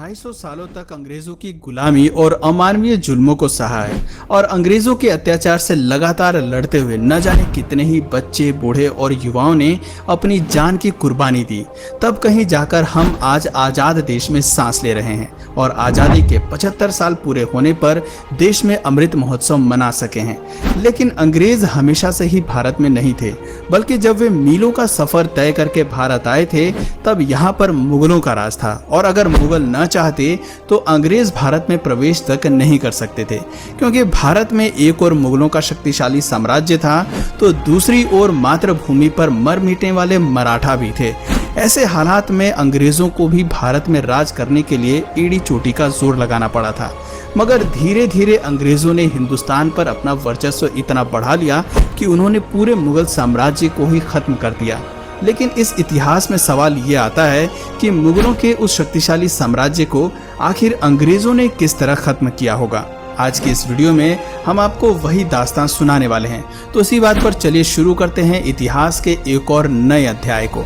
250 सालों तक अंग्रेजों की गुलामी और अमानवीय जुल्मों को सहा है और अंग्रेजों के अत्याचार से लगातार लड़ते हुए न जाने कितने ही बच्चे, बूढ़े और युवाओं ने अपनी जान की कुर्बानी दी। तब कहीं जाकर हम आज आजाद देश में सांस ले रहे हैं और आजादी के 75 साल पूरे होने पर देश में अमृत महोत्सव मना सके हैं। लेकिन अंग्रेज हमेशा से ही भारत में नहीं थे, बल्कि जब वे मीलों का सफर तय करके भारत आए थे तब यहाँ पर मुगलों का राज था और अगर मुगल न चाहते तो अंग्रेज भारत में प्रवेश तक नहीं कर सकते थे, क्योंकि भारत में एक और मुगलों का शक्तिशाली साम्राज्य था तो दूसरी ओर मातृभूमि पर मर मिटने वाले मराठा भी थे। ऐसे हालात में अंग्रेजों को भी भारत में राज करने के लिए एड़ी चोटी का जोर लगाना पड़ा था। मगर धीरे धीरे अंग्रेजों ने हिंदुस्तान पर अपना वर्चस्व इतना बढ़ा लिया कि उन्होंने पूरे मुगल साम्राज्य को ही खत्म कर दिया। लेकिन इस इतिहास में सवाल ये आता है कि मुगलों के उस शक्तिशाली साम्राज्य को आखिर अंग्रेजों ने किस तरह खत्म किया होगा। आज की इस वीडियो में हम आपको वही दास्तान सुनाने वाले हैं। तो इसी बात पर चलिए शुरू करते हैं इतिहास के एक और नए अध्याय को।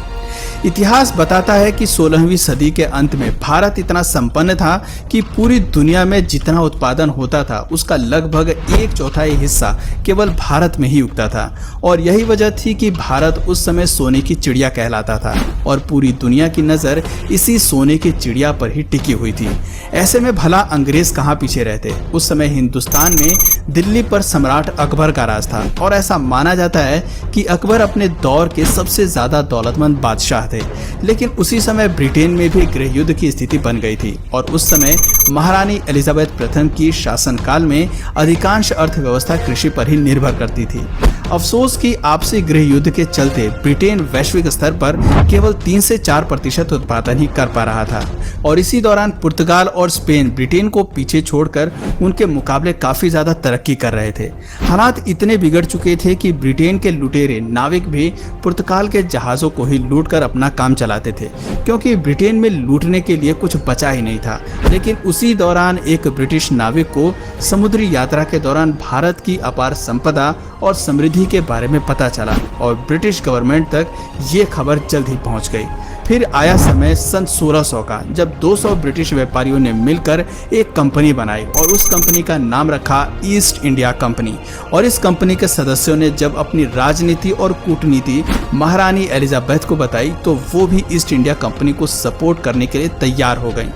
इतिहास बताता है कि 16वीं सदी के अंत में भारत इतना संपन्न था कि पूरी दुनिया में जितना उत्पादन होता था उसका लगभग 1/4 हिस्सा केवल भारत में ही उगता था और यही वजह थी कि भारत उस समय सोने की चिड़िया कहलाता था और पूरी दुनिया की नज़र इसी सोने की चिड़िया पर ही टिकी हुई थी। ऐसे में भला अंग्रेज कहाँ पीछे रहते। उस समय हिंदुस्तान में दिल्ली पर सम्राट अकबर का राज था और ऐसा माना जाता है कि अकबर अपने दौर के सबसे ज्यादा दौलतमंद बादशाह थे। लेकिन उसी समय ब्रिटेन में भी गृह युद्ध की स्थिति बन गई थी और उस समय महारानी एलिजाबेथ प्रथम की शासनकाल में अधिकांश अर्थव्यवस्था कृषि पर ही निर्भर करती थी। अफसोस कि आपसी गृह युद्ध के चलते ब्रिटेन वैश्विक स्तर पर केवल 3 से 4% उत्पादन ही कर पा रहा था और इसी दौरान पुर्तगाल और स्पेन ब्रिटेन को पीछे छोड़कर उनके मुकाबले काफी ज्यादा तरक्की कर रहे थे। हालात इतने बिगड़ चुके थे कि ब्रिटेन के लुटेरे नाविक भी पुर्तगाल के जहाजों को ही लूटकर अपना काम चलाते थे, क्योंकि ब्रिटेन में लूटने के लिए कुछ बचा ही नहीं था। लेकिन उसी दौरान एक ब्रिटिश नाविक को समुद्री यात्रा के दौरान भारत की अपार संपदा और समृद्धि के बारे में पता चला और ब्रिटिश गवर्नमेंट तक ये खबर जल्द ही पहुंच गई। फिर आया समय सन 1600 का, जब 200 ब्रिटिश व्यापारियों ने मिलकर एक कंपनी बनाई और उस कंपनी का नाम रखा ईस्ट इंडिया कंपनी। और इस कंपनी के सदस्यों ने जब अपनी राजनीति और कूटनीति महारानी एलिजाबेथ को बताई तो वो भी ईस्ट इंडिया कंपनी को सपोर्ट करने के लिए तैयार हो गई।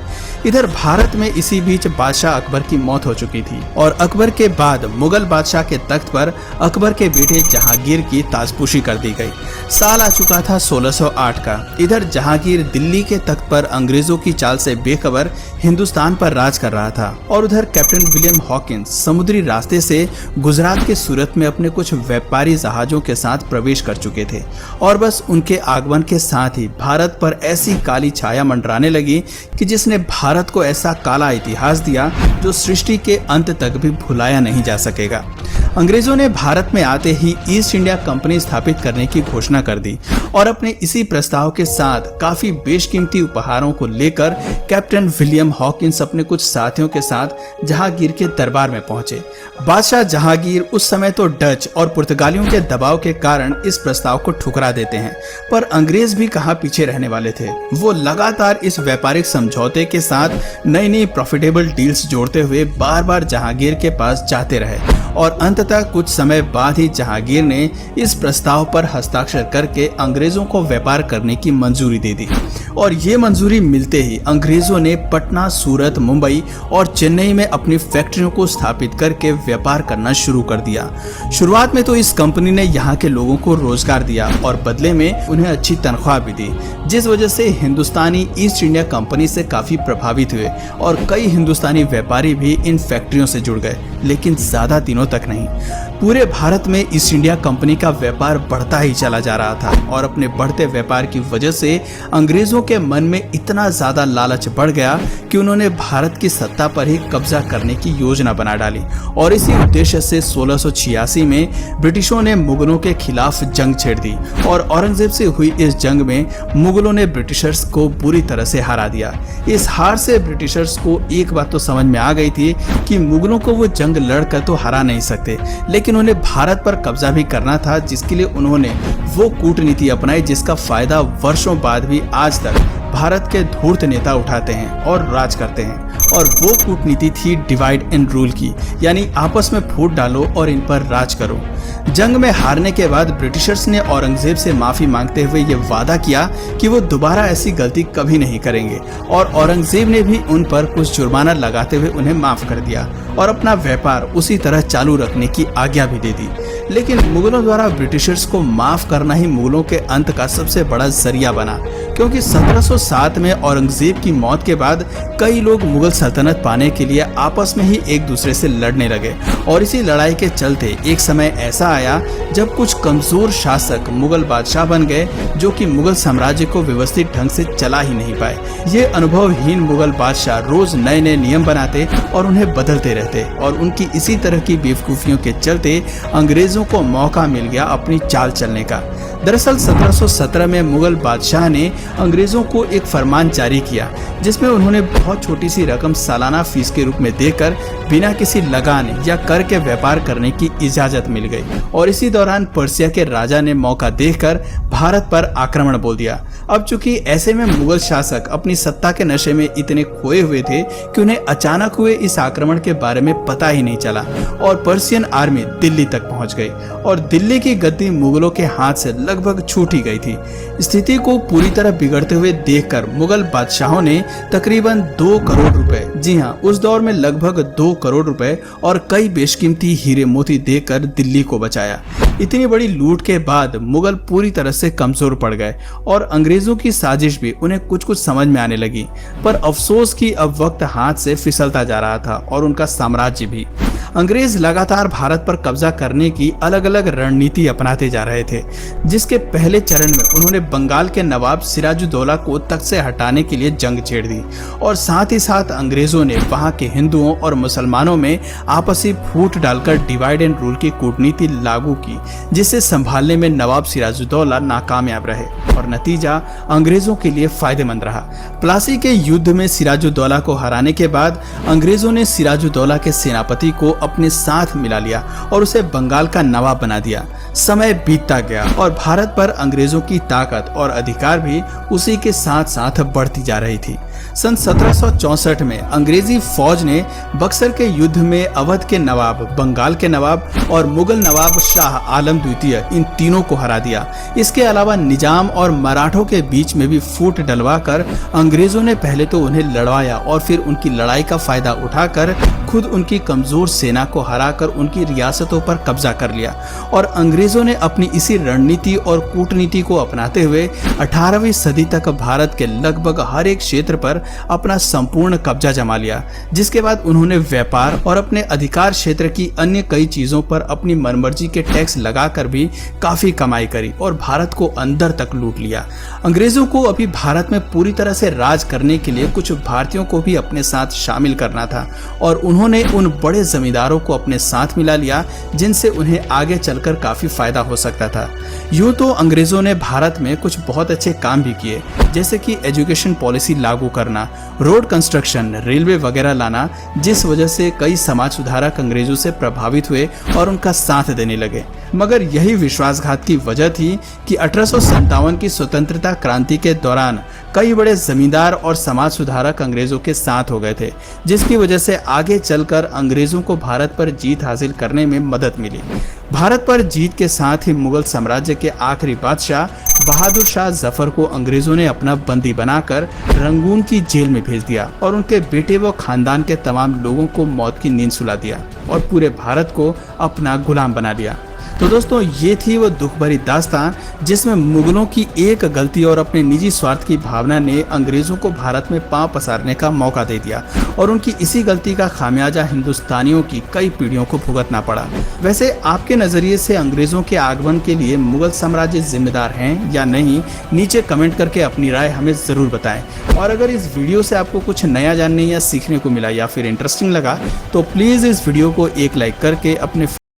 इधर भारत में इसी बीच बादशाह अकबर की मौत हो चुकी थी और अकबर के बाद मुगल बादशाह के तख्त पर अकबर के बेटे जहांगीर की ताजपोशी कर दी गई। साल आ चुका था 1608 का। इधर जहांगीर दिल्ली के तख्त पर अंग्रेजों की चाल से बेखबर हिंदुस्तान पर राज कर रहा था और उधर कैप्टन विलियम हॉकिंस समुद्री रास्ते से गुजरात के सूरत में अपने कुछ व्यापारी जहाजों के साथ प्रवेश कर चुके थे और बस उनके आगमन के साथ ही भारत पर ऐसी काली छाया मंडराने लगी कि जिसने भारत को ऐसा काला इतिहास दिया जो सृष्टि के अंत तक भी भुलाया नहीं जा सकेगा। अंग्रेजों ने भारत में आते ही ईस्ट इंडिया कंपनी स्थापित करने की घोषणा कर दी और अपने इसी प्रस्ताव के साथ काफी बेशकीमती उपहारों को लेकर कैप्टन विलियम हॉकिंस अपने कुछ साथियों के साथ जहांगीर के दरबार में पहुंचे। बादशाह जहांगीर उस समय तो डच और पुर्तगालियों के दबाव के कारण इस प्रस्ताव को ठुकरा देते हैं, पर अंग्रेज भी कहां पीछे रहने वाले थे। वो लगातार इस व्यापारिक समझौते के साथ नई नई प्रॉफिटेबल डील्स जोड़ते हुए बार बार जहांगीर के पास जाते रहे और अंततः कुछ समय बाद ही जहांगीर ने इस प्रस्ताव पर हस्ताक्षर करके अंग्रेजों को व्यापार करने की मंजूरी दे दी। और ये मंजूरी मिलते ही अंग्रेजों ने पटना, सूरत, मुंबई और चेन्नई में अपनी फैक्ट्रियों को स्थापित करके व्यापार करना शुरू कर दिया। शुरुआत में तो इस कंपनी ने यहाँ के लोगों को रोजगार दिया और बदले में उन्हें अच्छी तनख्वाह भी दी, जिस वजह से हिंदुस्तानी ईस्ट इंडिया कंपनी से काफी प्रभावित हुए और कई हिंदुस्तानी व्यापारी भी इन फैक्ट्रियों से जुड़ गए। लेकिन ज्यादा दिनों तक नहीं, पूरे भारत में ईस्ट इंडिया कंपनी का व्यापार बढ़ता ही चला जा रहा था और अपने बढ़ते व्यापार की वजह से अंग्रेजों के मन में इतना ज्यादा लालच बढ़ गया कि उन्होंने भारत की सत्ता पर ही कब्जा करने की योजना बना डाली और इसी उद्देश्य से 1686 में ब्रिटिशों ने मुगलों के खिलाफ जंग छेड़ दी और औरंगजेब से हुई इस जंग में मुगलों ने ब्रिटिशर्स को बुरी तरह से हरा दिया। इस हार से ब्रिटिशर्स को एक बात तो समझ में आ गई थी कि मुगलों को वो जंग लड़कर तो हरा नहीं सकते, लेकिन उन्हें भारत पर कब्जा भी करना था, जिसके लिए उन्होंने वो कूटनीति अपनाई जिसका फायदा वर्षों बाद भी आज तक भारत के धूर्त नेता उठाते हैं और राज करते हैं। और वो कूटनीति थी डिवाइड एंड रूल की, यानी आपस में फूट डालो और इन पर राज करो। जंग में हारने के बाद ब्रिटिशर्स ने औरंगजेब से माफी मांगते हुए ये वादा किया कि वो दोबारा ऐसी गलती कभी नहीं करेंगे, और औरंगजेब ने भी उन पर कुछ जुर्माना लगाते हुए उन्हें माफ कर दिया और अपना व्यापार उसी तरह चालू रखने की आज्ञा भी दे दी। लेकिन मुगलों द्वारा ब्रिटिशर्स को माफ करना ही मुगलों के अंत का सबसे बड़ा जरिया बना, क्योंकि 1707 में औरंगजेब की मौत के बाद कई लोग मुगल सल्तनत पाने के लिए आपस में ही एक दूसरे से लड़ने लगे। और इसी लड़ाई के चलते एक समय ऐसा आया जब कुछ कमजोर शासक मुगल बादशाह बन गए, जो कि मुगल साम्राज्य को व्यवस्थित ढंग से चला ही नहीं पाए। ये अनुभवहीन मुगल बादशाह रोज नए नए नियम बनाते और उन्हें बदलते रहते, और उनकी इसी तरह की बेवकूफियों के चलते अंग्रेजों को मौका मिल गया अपनी चाल चलने का। दरअसल 1717 में मुगल बादशाह ने अंग्रेजों को एक फरमान जारी किया, जिसमें उन्होंने बहुत छोटी सी रकम सालाना फीस के रूप में देकर बिना किसी लगान या कर के व्यापार करने की इजाजत मिल गई। और इसी दौरान पर्सिया के राजा ने मौका देखकर भारत पर आक्रमण बोल दिया। अब चूंकि ऐसे में मुगल शासक अपनी सत्ता के नशे में इतने खोए हुए थे कि उन्हें अचानक हुए इस आक्रमण के बारे में पता ही नहीं चला, और पर्सियन आर्मी दिल्ली तक पहुंच गई और दिल्ली की गद्दी मुगलों के हाथ से लगभग छूट ही गई थी। स्थिति को पूरी तरह बिगड़ते हुए देखकर मुगल बादशाहों ने तकरीबन 2 करोड़ रुपए, जी हाँ, उस दौर में लगभग 2 करोड़ रुपए और कई बेशकीमती हीरे मोती देकर दिल्ली को बचाया। इतनी बड़ी लूट के बाद मुगल पूरी तरह से कमजोर पड़ गए और अंग्रेजों की साजिश भी उन्हें कुछ कुछ समझ में आने लगी। पर अफसोस कि अब वक्त हाथ से फिसलता जा रहा था और उनका साम्राज्य भी। अंग्रेज लगातार भारत पर कब्जा करने की अलग अलग रणनीति अपनाते जा रहे थे, जिसके पहले चरण में उन्होंने बंगाल के नवाब सिराजुद्दौला को तख्त से हटाने के लिए जंग छेड़ दी, और साथ ही साथ अंग्रेजों ने वहां के हिंदुओं और मुसलमानों में आपसी फूट डालकर डिवाइड एंड रूल की कूटनीति लागू की, जिसे संभालने में नवाब सिराजुद्दौला नाकामयाब रहे और नतीजा अंग्रेजों के लिए फायदेमंद रहा। प्लासी के युद्ध में सिराजुद्दौला को हराने के बाद अंग्रेजों ने सिराजुद्दौला के सेनापति को अपने साथ मिला लिया और उसे बंगाल का नवाब बना दिया। समय बीतता गया और भारत पर अंग्रेजों की ताकत और अधिकार भी उसी के साथ साथ बढ़ती जा रही थी। सन 1764 में अंग्रेजी फौज ने बक्सर के युद्ध में अवध के नवाब, बंगाल के नवाब और मुगल नवाब शाह आलम द्वितीय, इन तीनों को हरा दिया। इसके अलावा निजाम और मराठों के बीच में भी फूट डलवाकर अंग्रेजों ने पहले तो उन्हें लड़वाया और फिर उनकी लड़ाई का फायदा उठाकर खुद उनकी कमजोर सेना को हराकर उनकी रियासतों पर कब्जा कर लिया। और अंग्रेजों ने अपनी इसी रणनीति और कूटनीति को अपनाते हुए 18वीं सदी तक भारत के लगभग हर एक क्षेत्र पर अपना संपूर्ण कब्जा जमा लिया, जिसके बाद उन्होंने व्यापार और अपने अधिकार क्षेत्र की अन्य कई चीजों पर अपनी मनमर्जी के टैक्स लगाकर भी काफी कमाई करी और भारत को अंदर तक लूट लिया। अंग्रेजों को अभी भारत में पूरी तरह से राज करने के लिए कुछ भारतीयों को भी अपने साथ शामिल करना था, और उन्होंने उन बड़े जमींदारों को अपने साथ मिला लिया जिनसे उन्हें आगे चलकर काफी फायदा हो सकता था। यूं तो अंग्रेजों ने भारत में कुछ बहुत अच्छे काम भी किए, जैसे कि एजुकेशन पॉलिसी लागू करना, रोड कंस्ट्रक्शन, रेलवे वगैरह लाना, जिस वजह से कई समाज सुधारक अंग्रेजों से प्रभावित हुए और उनका साथ देने लगे। मगर यही विश्वासघात की वजह थी कि 1857 की स्वतंत्रता क्रांति के दौरान कई बड़े जमींदार और समाज सुधारक अंग्रेजों के साथ हो गए थे, जिसकी वजह से आगे चलकर अंग्रेजों को भारत पर जीत हासिल करने में मदद मिली। भारत पर जीत के साथ ही मुगल साम्राज्य के आखिरी बादशाह बहादुर शाह जफर को अंग्रेजों ने अपना बंदी बनाकर रंगून की जेल में भेज दिया और उनके बेटे व खानदान के तमाम लोगों को मौत की नींद सुला दिया और पूरे भारत को अपना गुलाम बना लिया। तो दोस्तों, ये थी वो दुख भरी दास्तान जिसमें मुगलों की एक गलती और अपने निजी स्वार्थ की भावना ने अंग्रेजों को भारत में पांव पसारने का मौका दे दिया, और उनकी इसी गलती का खामियाजा हिंदुस्तानियों की कई पीढ़ियों को भुगतना पड़ा। वैसे आपके नजरिए से अंग्रेजों के आगमन के लिए मुगल साम्राज्य जिम्मेदार हैं या नहीं, नीचे कमेंट करके अपनी राय हमें जरूर बताएं। और अगर इस वीडियो से आपको कुछ नया जानने या सीखने को मिला या फिर इंटरेस्टिंग लगा, तो प्लीज इस वीडियो को एक लाइक करके अपने